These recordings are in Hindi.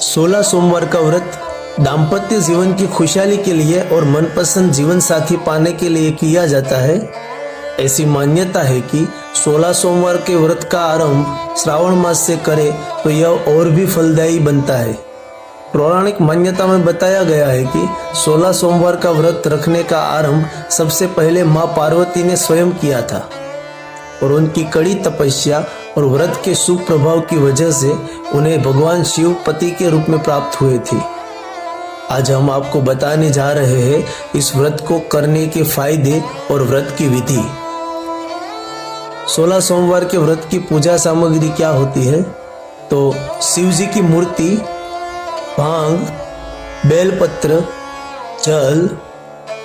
16 सोमवार का व्रत दाम्पत्य जीवन की खुशहाली के लिए और मनपसंद जीवन साथी पाने के लिए किया जाता है। ऐसी मान्यता है कि 16 सोमवार के व्रत का आरंभ श्रावण मास से करे तो यह और भी फलदायी बनता है। पौराणिक मान्यता में बताया गया है कि 16 सोमवार का व्रत रखने का आरंभ सबसे पहले मां पार्वती ने स्वयं किया था और उनकी कड़ी तपस्या और व्रत के शुभ प्रभाव की वजह से उन्हें भगवान शिव पति के रूप में प्राप्त हुए थे। आज हम आपको बताने जा रहे हैं इस व्रत को करने के फायदे और व्रत की विधि। 16 सोमवार के व्रत की पूजा सामग्री क्या होती है? तो शिव जी की मूर्ति, भांग, बेलपत्र, जल,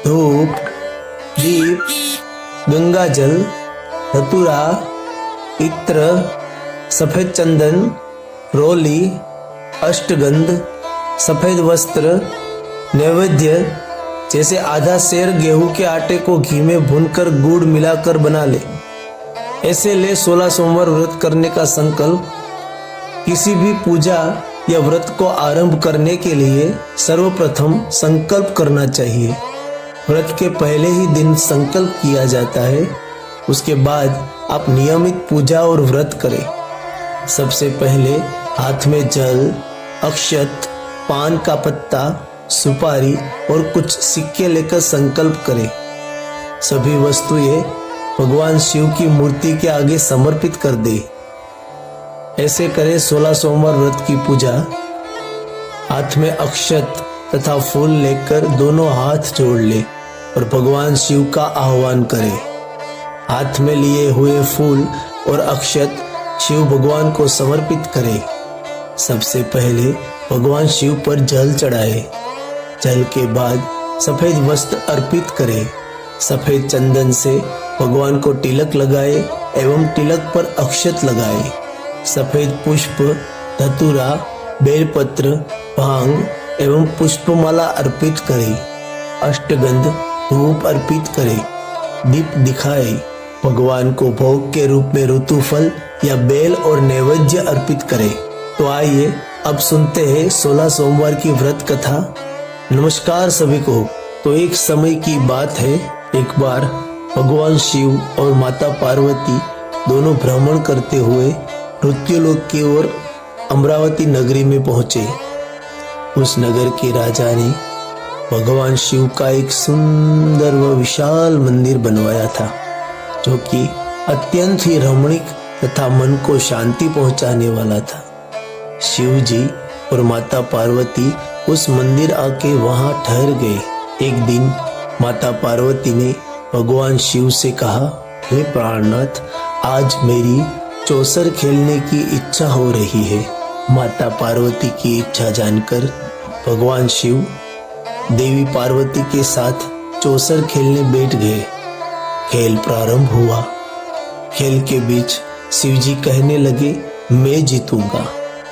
धूप, दीप, गंगा जल, धतूरा, इत्र, सफेद चंदन, रोली, अष्टगंध, सफेद वस्त्र, नैवेद्य जैसे आधा सेर गेहूं के आटे को घी में भूनकर गुड़ मिलाकर बना ले। ऐसे ले 16 सोमवार व्रत करने का संकल्प। किसी भी पूजा या व्रत को आरंभ करने के लिए सर्वप्रथम संकल्प करना चाहिए। व्रत के पहले ही दिन संकल्प किया जाता है, उसके बाद आप नियमित पूजा और व्रत करें। सबसे पहले हाथ में जल, अक्षत, पान का पत्ता, सुपारी और कुछ सिक्के लेकर संकल्प करें। सभी वस्तुएं भगवान शिव की मूर्ति के आगे समर्पित कर दे। ऐसे करें 16 सोमवार व्रत की पूजा। हाथ में अक्षत तथा फूल लेकर दोनों हाथ जोड़ ले और भगवान शिव का आह्वान करें। हाथ में लिए हुए फूल और अक्षत शिव भगवान को समर्पित करें। सबसे पहले भगवान शिव पर जल चढ़ाए। जल के बाद सफेद वस्त्र अर्पित करें। सफेद चंदन से भगवान को तिलक लगाए एवं तिलक पर अक्षत लगाए। सफेद पुष्प, धतूरा, बेलपत्र, भांग एवं पुष्पमाला अर्पित करें। अष्टगंध धूप अर्पित करें। दीप दिखाए। भगवान को भोग के रूप में ऋतु फल या बेल और नैवेद्य अर्पित करें। तो आइए अब सुनते हैं 16 सोमवार की व्रत कथा। नमस्कार सभी को। तो एक समय की बात है, एक बार भगवान शिव और माता पार्वती दोनों भ्रमण करते हुए मृत्युलोक की ओर अमरावती नगरी में पहुंचे। उस नगर के राजा ने भगवान शिव का एक सुंदर व विशाल मंदिर बनवाया था, जो कि अत्यंत ही रमणीक तथा मन को शांति पहुंचाने वाला था। शिव जी और माता पार्वती उस मंदिर आके वहां ठहर गए। एक दिन माता पार्वती ने भगवान शिव से कहा, हे प्राणनाथ, आज मेरी चौसर खेलने की इच्छा हो रही है। माता पार्वती की इच्छा जानकर भगवान शिव देवी पार्वती के साथ चौसर खेलने बैठ गए। खेल प्रारंभ हुआ। खेल के बीच शिव जी कहने लगे, मैं जीतूंगा।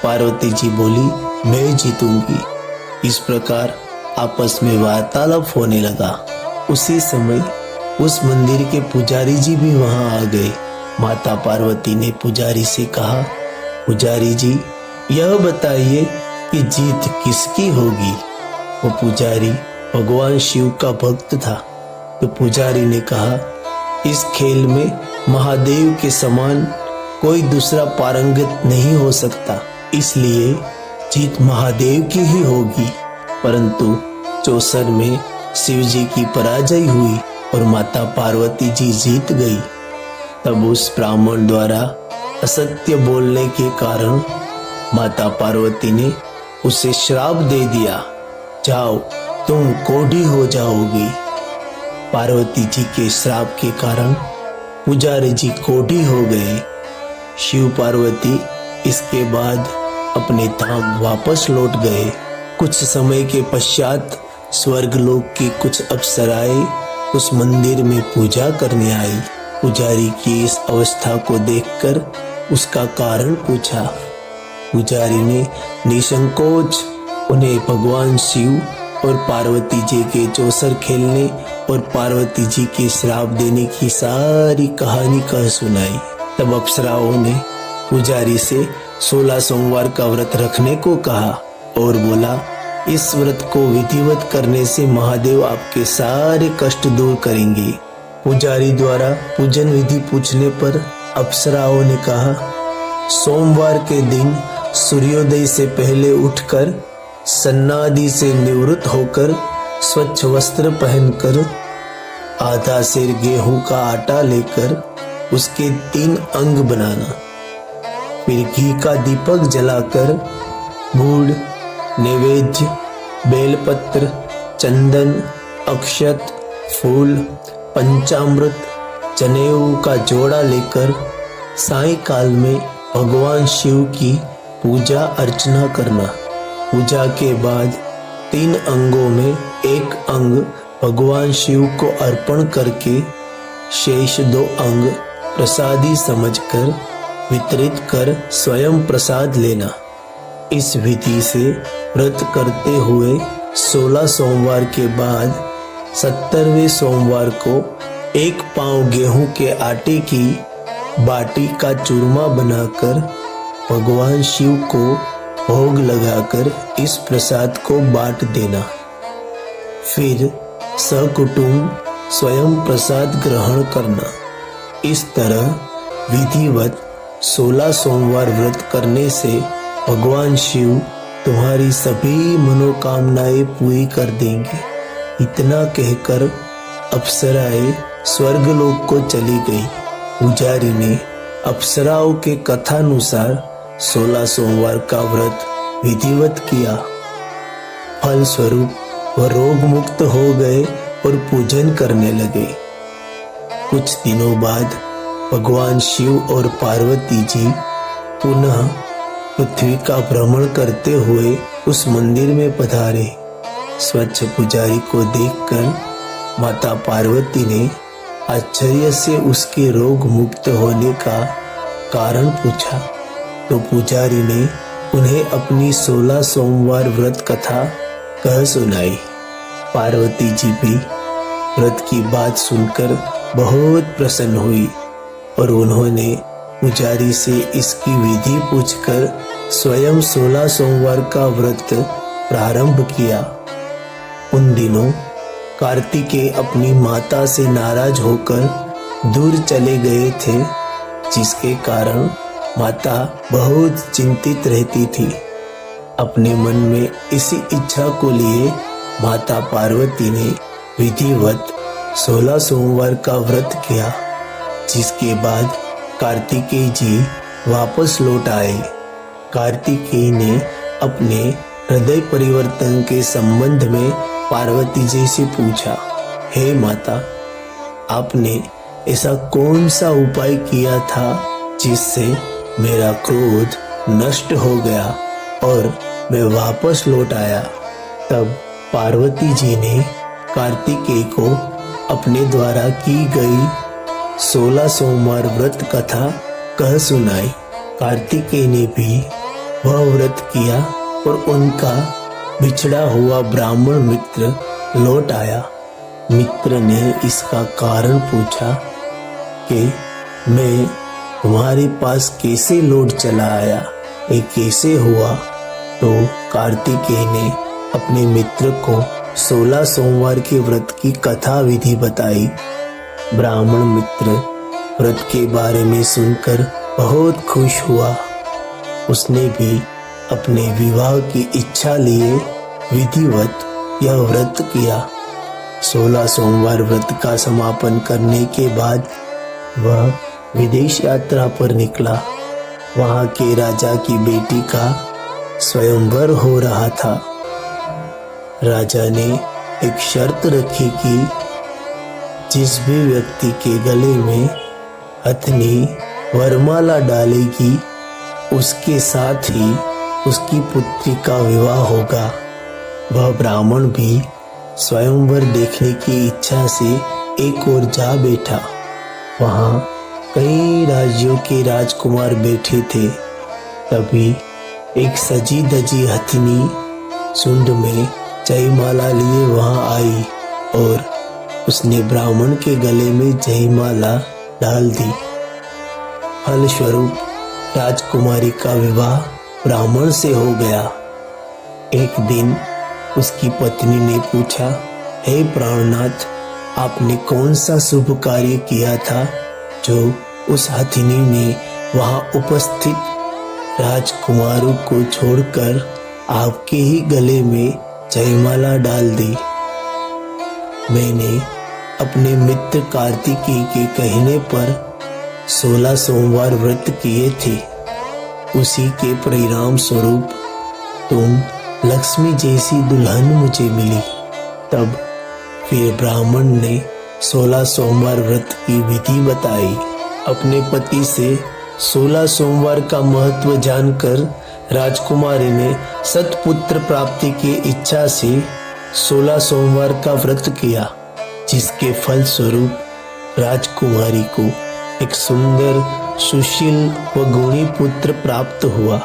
पार्वती जी बोली, मैं जीतूंगी। इस प्रकार आपस में वार्तालाप होने लगा। उसी समय उस मंदिर के पुजारी जी भी वहां आ गए। माता पार्वती ने पुजारी से कहा, पुजारी जी, यह बताइए कि जीत किसकी होगी? वो पुजारी भगवान शिव का भक्त था। तो पुजारी ने कहा, इस खेल में महादेव के समान कोई दूसरा पारंगत नहीं हो सकता, इसलिए जीत महादेव की ही होगी। परंतु चौसर में शिव जी की पराजय हुई और माता पार्वती जी जीत गई। तब उस ब्राह्मण द्वारा असत्य बोलने के कारण माता पार्वती ने उसे श्राप दे दिया, जाओ तुम कोढ़ी हो जाओगी। पार्वती जी के श्राप के कारण पुजारी जी कोढ़ी हो गए। शिव पार्वती इसके बाद अपने धाम वापस लौट गए। कुछ समय के पश्चात स्वर्गलोक की कुछ अप्सराएं उस मंदिर में पूजा करने आई। पुजारी की इस अवस्था को देखकर उसका कारण पूछा। पुजारी ने निसंकोच उन्हें भगवान शिव और पार्वती जी के चौसर खेलने और पार्वती जी के श्राप देने की सारी कहानी कह सुनाई। तब अप्सराओं ने पुजारी से 16 सोमवार का व्रत रखने को कहा और बोला, इस व्रत को विधिवत करने से महादेव आपके सारे कष्ट दूर करेंगे। पुजारी द्वारा पूजन विधि पूछने पर अप्सराओं ने कहा, सोमवार के दिन सूर्योदय से पहले उठकर सन्नादि से निवृत्त होकर स्वच्छ वस्त्र पहनकर आधा सेर गेहूं का आटा लेकर उसके 3 अंग बनाना, फिर घी का दीपक जलाकर गुड़, नैवेद्य, बेलपत्र, चंदन, अक्षत, फूल, पंचामृत, जनेऊ का जोड़ा लेकर सायंकाल में भगवान शिव की पूजा अर्चना करना। पूजा के बाद 3 अंगों में एक अंग भगवान शिव को अर्पण करके शेष 2 अंग प्रसादी समझकर वितरित कर स्वयं प्रसाद लेना। इस विधि से व्रत करते हुए 16 सोमवार के बाद 70वें सोमवार को 1 पाव गेहूं के आटे की बाटी का चूरमा बनाकर भगवान शिव को भोग लगाकर इस प्रसाद को बांट देना। फिर सकुटुंब स्वयं प्रसाद ग्रहण करना। इस तरह विधिवत 16 सोमवार व्रत करने से भगवान शिव तुम्हारी सभी मनोकामनाएं पूरी कर देंगे। इतना कहकर अप्सराएं स्वर्गलोक को चली गई। पुजारी ने अप्सराओं के कथानुसार 16 सोमवार का व्रत विधिवत किया। फल स्वरूप वह रोग मुक्त हो गए और पूजन करने लगे। कुछ दिनों बाद भगवान शिव और पार्वती जी पुनः पृथ्वी का भ्रमण करते हुए उस मंदिर में पधारे। स्वच्छ पुजारी को देखकर माता पार्वती ने आश्चर्य से उसके रोग मुक्त होने का कारण पूछा, तो पुजारी ने उन्हें अपनी 16 सोमवार व्रत कथा कह सुनाई। पार्वती जी भी व्रत की बात सुनकर बहुत प्रसन्न हुई और उन्होंने पुजारी से इसकी विधि पूछकर स्वयं 16 सोमवार का व्रत प्रारंभ किया। उन दिनों कार्तिकेय अपनी माता से नाराज होकर दूर चले गए थे, जिसके कारण माता बहुत चिंतित रहती थी। अपने मन में इसी इच्छा को लिए माता पार्वती ने विधिवत 16 सोमवार का व्रत किया, जिसके बाद कार्तिकेय जी वापस लौट आए। कार्तिकेय ने अपने हृदय परिवर्तन के संबंध में पार्वती जी से पूछा, हे माता, आपने ऐसा कौन सा उपाय किया था जिससे मेरा क्रोध नष्ट हो गया और मैं वापस लौट आया? तब पार्वती जी ने कार्तिकेय को अपने द्वारा की गई 16 सोमवार व्रत कथा कह सुनाई। कार्तिकेय ने भी वह व्रत किया और उनका बिछड़ा हुआ ब्राह्मण मित्र लौट आया। मित्र ने इसका कारण पूछा कि मैं तुम्हारे पास कैसे लौट चला आया, ये कैसे हुआ? तो कार्तिकेय ने अपने मित्र को 16 सोमवार के व्रत की कथा विधि बताई। ब्राह्मण मित्र व्रत के बारे में सुनकर बहुत खुश हुआ। उसने भी अपने विवाह की इच्छा लिए विधिवत यह व्रत किया। 16 सोमवार व्रत का समापन करने के बाद वह विदेश यात्रा पर निकला। वहां के राजा की बेटी का स्वयंवर हो रहा था। राजा ने एक शर्त रखी कि जिस भी व्यक्ति के गले में हथनी वरमाला डालेगी, उसके साथ ही उसकी पुत्री का विवाह होगा। वह ब्राह्मण भी स्वयंवर देखने की इच्छा से एक ओर जा बैठा। वहां कई राज्यों के राजकुमार बैठे थे। तभी एक सजी धजी हथनी सुंड में जयमाला लिए वहां आई और उसने ब्राह्मण के गले में जयमाला डाल दी। फलस्वरूप राजकुमारी का विवाह ब्राह्मण से हो गया। एक दिन उसकी पत्नी ने पूछा, हे प्राणनाथ, आपने कौन सा शुभ कार्य किया था जो उस हथिनी ने वहां उपस्थित राजकुमारों को छोड़कर आपके ही गले में जयमाला डाल दी? मैंने अपने मित्र कार्तिकेय के कहने पर 16 सोमवार व्रत किए थे। उसी के परिणाम स्वरूप तुम लक्ष्मी जैसी दुल्हन मुझे मिली। तब फिर ब्राह्मण ने 16 सोमवार व्रत की विधि बताई। अपने पति से 16 सोमवार का महत्व जानकर राजकुमारी ने सतपुत्र प्राप्ति की इच्छा से 16 सोमवार का व्रत किया, जिसके फल स्वरूप राजकुमारी को एक सुंदर, सुशील व गुणी पुत्र प्राप्त हुआ।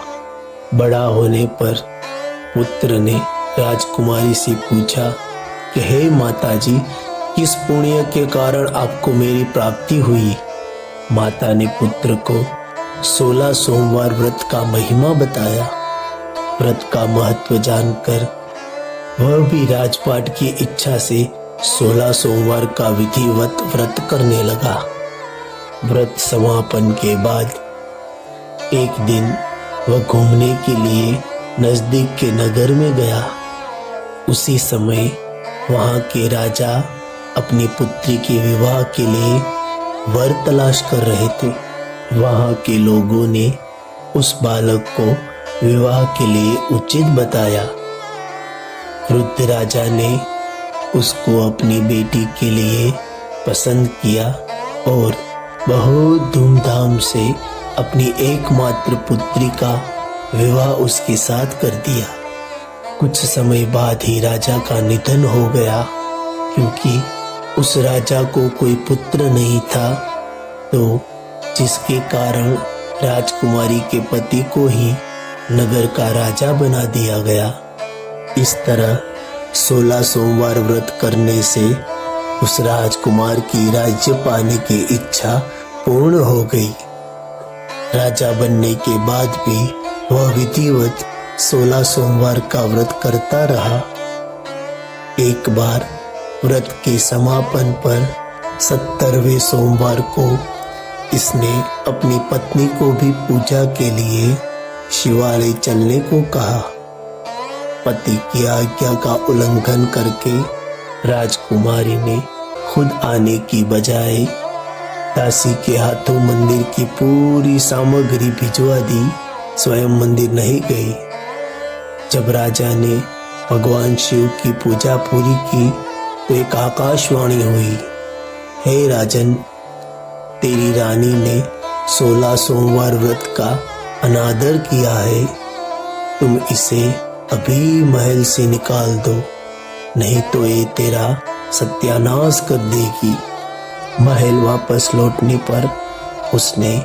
बड़ा होने पर पुत्र ने राजकुमारी से पूछा कि हे माताजी, किस पुण्य के कारण आपको मेरी प्राप्ति हुई? माता ने पुत्र को 16 सोमवार व्रत का महिमा बताया। व्रत का महत्व जानकर वह भी राजपाट की इच्छा से 16 सोमवार का विधिवत व्रत करने लगा। व्रत समापन के बाद एक दिन वह घूमने के लिए नजदीक के नगर में गया। उसी समय वहां के राजा अपनी पुत्री के विवाह के लिए वर तलाश कर रहे थे। वहां के लोगों ने उस बालक को विवाह के लिए उचित बताया। वृद्ध राजा ने उसको अपनी बेटी के लिए पसंद किया और बहुत धूमधाम से अपनी एकमात्र पुत्री का विवाह उसके साथ कर दिया। कुछ समय बाद ही राजा का निधन हो गया। क्योंकि उस राजा को कोई पुत्र नहीं था, तो जिसके कारण राजकुमारी के पति को ही नगर का राजा बना दिया गया। इस तरह 16 सोमवार व्रत करने से उस राजकुमार की राज्य पाने की इच्छा पूर्ण हो गई। राजा बनने के बाद भी वह विधिवत 16 सोमवार का व्रत करता रहा। एक बार व्रत के समापन पर 70वें सोमवार को इसने अपनी पत्नी को भी पूजा के लिए शिवालय चलने को कहा। पति की आज्ञा का उल्लंघन करके राजकुमारी ने खुद आने की बजाय दासी के हाथों मंदिर की पूरी सामग्री भिजवा दी, स्वयं मंदिर नहीं गई। जब राजा ने भगवान शिव की पूजा पूरी की तो एक आकाशवाणी हुई, हे राजन, तेरी रानी ने 16 सोमवार व्रत का अनादर किया है। तुम इसे अभी महल से निकाल दो, नहीं तो ये तेरा सत्यानाश कर देगी। महल वापस लौटने पर उसने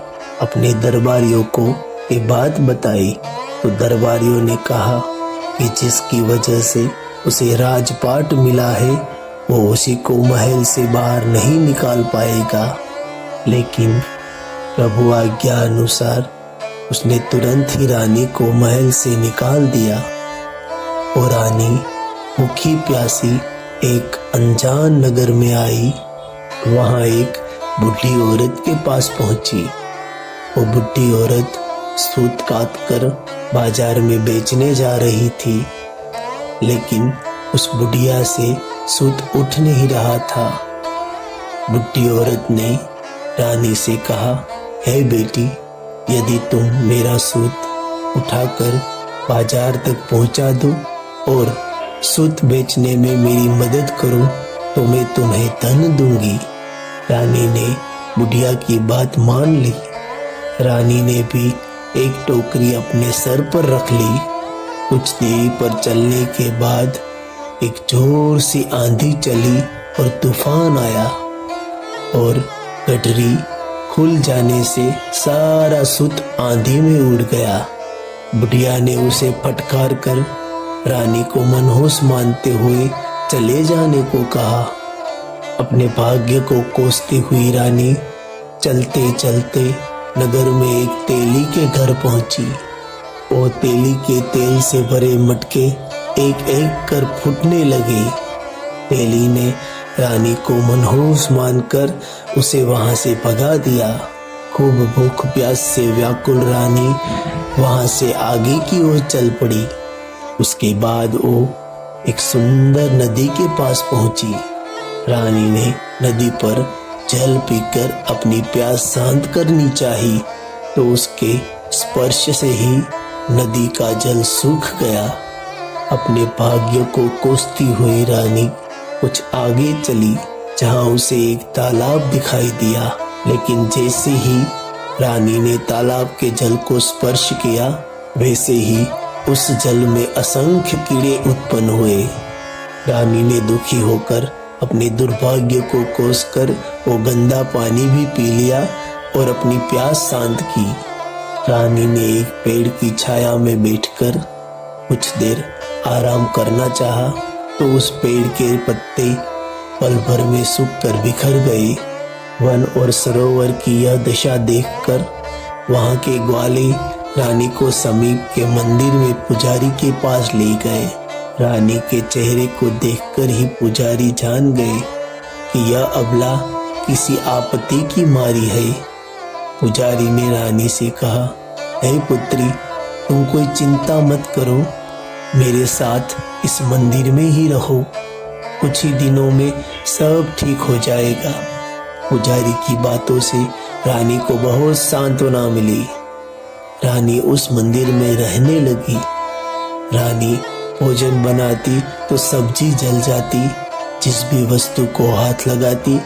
अपने दरबारियों को ये बात बताई तो दरबारियों ने कहा कि जिसकी वजह से उसे राजपाट मिला है वो उसी को महल से बाहर नहीं निकाल पाएगा। लेकिन प्रभु आज्ञा अनुसार उसने तुरंत ही रानी को महल से निकाल दिया और रानी भूखी प्यासी एक अनजान नगर में आई। वहां एक बुढ़ी औरत के पास पहुंची। वो बुढ़ी औरत सूत काट कर बाजार में बेचने जा रही थी, लेकिन उस बुढ़िया से सूत उठ नहीं रहा था। बुढ़ी औरत ने रानी से कहा, हे बेटी, यदि तुम मेरा सूत उठाकर बाजार तक पहुंचा दो और सूत बेचने में मेरी मदद करो तो मैं तुम्हें धन दूंगी। रानी ने बुढ़िया की बात मान ली। रानी ने भी एक टोकरी अपने सर पर रख ली। कुछ देर पर चलने के बाद एक जोर सी आंधी चली और तूफान आया और गठरी खुल जाने से सारा सूत आंधी में उड़ गया। बुढ़िया ने उसे फटकार कर रानी को मनहूस मानते हुए चले जाने को कहा। अपने भाग्य को कोसती हुई रानी चलते चलते नगर में एक तेली के घर पहुंची। वो तेली के तेल से भरे मटके एक एक कर फूटने लगे। पेली ने रानी को मनहूस मानकर उसे वहां से भगा दिया। खूब भूख प्यास से व्याकुल रानी वहां से आगे की ओर चल पड़ी। उसके बाद वो एक सुंदर नदी के पास पहुंची। रानी ने नदी पर जल पीकर अपनी प्यास शांत करनी चाही, तो उसके स्पर्श से ही नदी का जल सूख गया। अपने भाग्य को कोसती हुई रानी कुछ आगे चली, जहां उसे एक तालाब दिखाई दिया। लेकिन जैसे ही रानी ने तालाब के जल को स्पर्श किया, वैसे ही उस जल में असंख्य कीड़े उत्पन्न हुए। रानी ने दुखी होकर अपने दुर्भाग्य को कोसकर वो गंदा पानी भी पी लिया और अपनी प्यास शांत की। रानी ने एक पेड़ की छाया में बैठकर कुछ देर आराम करना चाहा, तो उस पेड़ के पत्ते पल भर में सूखकर बिखर गए। वन और सरोवर की यह दशा देखकर वहां के ग्वाले रानी को समीप के मंदिर में पुजारी के पास ले गए। रानी के चेहरे को देखकर ही पुजारी जान गए कि यह अबला किसी आपत्ति की मारी है। पुजारी ने रानी से कहा, हे पुत्री, तुम कोई चिंता मत करो, मेरे साथ इस मंदिर में ही रहो, कुछ ही दिनों में सब ठीक हो जाएगा। पुजारी की बातों से रानी को बहुत सांत्वना मिली। रानी उस मंदिर में रहने लगी। रानी भोजन बनाती तो सब्जी जल जाती, जिस भी वस्तु को हाथ लगाती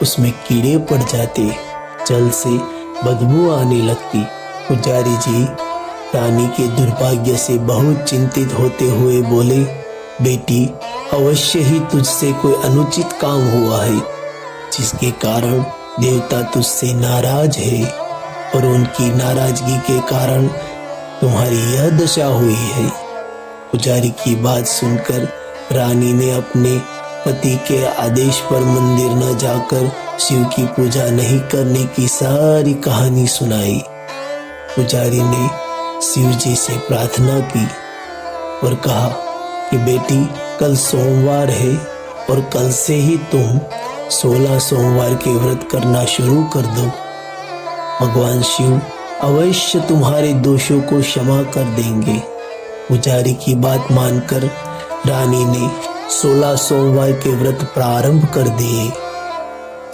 उसमें कीड़े पड़ जाते, जल से बदबू आने लगती। पुजारी जी रानी के दुर्भाग्य से बहुत चिंतित होते हुए बोले, बेटी, अवश्य ही तुझसे कोई अनुचित काम हुआ है, जिसके कारण देवता तुझसे नाराज है और उनकी नाराजगी के कारण तुम्हारी यह दशा हुई है। पुजारी की बात सुनकर रानी ने अपने पति के आदेश पर मंदिर न जाकर शिव की पूजा नहीं करने की सारी कहानी सुनाई। पुजारी ने शिव जी से प्रार्थना की और कहा कि बेटी, कल सोमवार है और कल से ही तुम 16 सोमवार के व्रत करना शुरू कर दो। भगवान शिव अवश्य तुम्हारे दोषों को क्षमा कर देंगे। पुजारी की बात मानकर रानी ने 16 सोमवार के व्रत प्रारंभ कर दिए।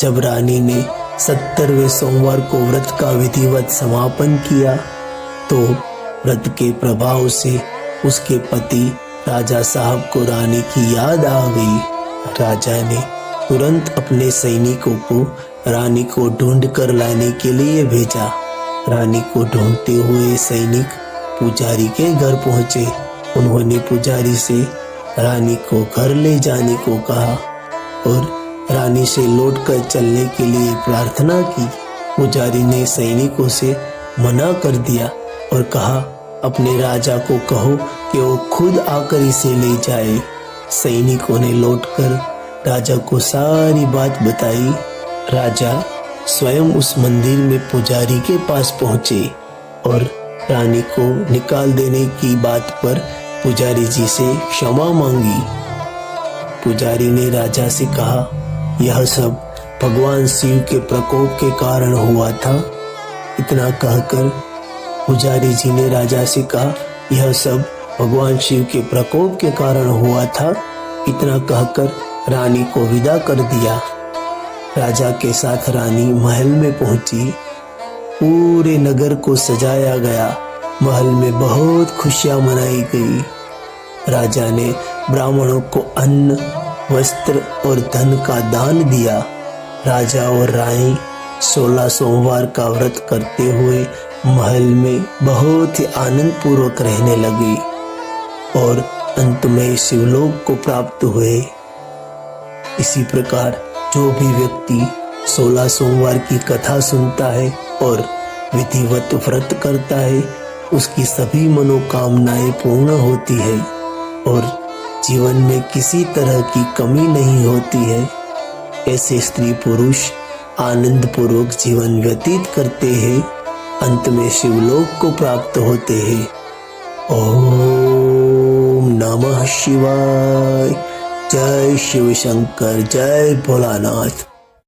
जब रानी ने 70वें सोमवार को व्रत का विधिवत समापन किया, तो व्रत के प्रभाव से उसके पति राजा साहब को रानी की याद आ गई। राजा ने तुरंत अपने सैनिकों को रानी को ढूंढ कर लाने के लिए भेजा। रानी को ढूंढते हुए सैनिक पुजारी के घर पहुंचे। उन्होंने पुजारी से रानी को घर ले जाने को कहा और रानी से लौटकर चलने के लिए प्रार्थना की। पुजारी ने सैनिकों से मना कर दिया और कहा, अपने राजा को कहो कि वो खुद आकर इसे ले जाए। सैनिकों ने लौटकर राजा को सारी बात बताई। राजा स्वयं उस मंदिर में पुजारी के पास पहुंचे और रानी को निकाल देने की बात पर पुजारी जी से क्षमा मांगी। पुजारी ने राजा से कहा, यह सब भगवान शिव के प्रकोप के कारण हुआ था। इतना कहकर पुजारी जी ने राजा से कहा, यह सब भगवान शिव के प्रकोप के कारण हुआ था। इतना कहकर रानी को विदा कर दिया। राजा के साथ रानी महल में पहुंची। पूरे नगर को सजाया गया। महल में बहुत खुशियां मनाई गई। राजा ने ब्राह्मणों को अन्न, वस्त्र और धन का दान दिया। राजा और रानी 16 सोमवार का व्रत करते हुए महल में बहुत ही आनंद पूर्वक रहने लगे और अंत में शिवलोक को प्राप्त हुए। इसी प्रकार जो भी व्यक्ति 16 सोमवार की कथा सुनता है और विधिवत व्रत करता है, उसकी सभी मनोकामनाएं पूर्ण होती है और जीवन में किसी तरह की कमी नहीं होती है। ऐसे स्त्री पुरुष आनंद पूर्वक जीवन व्यतीत करते हैं, अंत में शिवलोक को प्राप्त होते हैं। ओम नमः शिवाय। जय शिव शंकर, जय भोलानाथ।